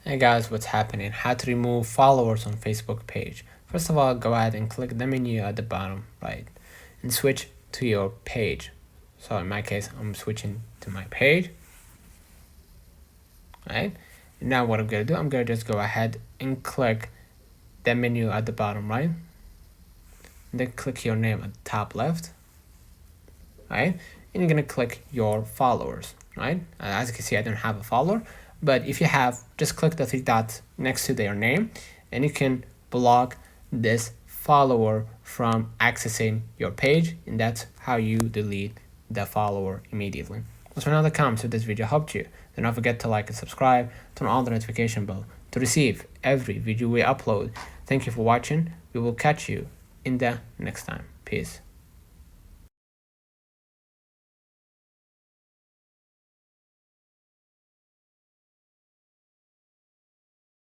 Hey guys, what's happening? How to remove followers on Facebook page. First of all, go ahead and click the menu at the bottom right and switch to your page. So in my case, I'm switching to my page. Right? And now what I'm gonna do, I'm gonna just go ahead and click the menu at the bottom right. And then click your name at the top left. Right? And you're gonna click your followers. Right? As you can see, I don't have a follower. But if you have, just click the three dots next to their name and you can block this follower from accessing your page, and that's how you delete the follower immediately. So now the comments if this video helped you. Do not forget to like and subscribe, turn on the notification bell to receive every video we upload. Thank you for watching. We will catch you in the next time. Peace.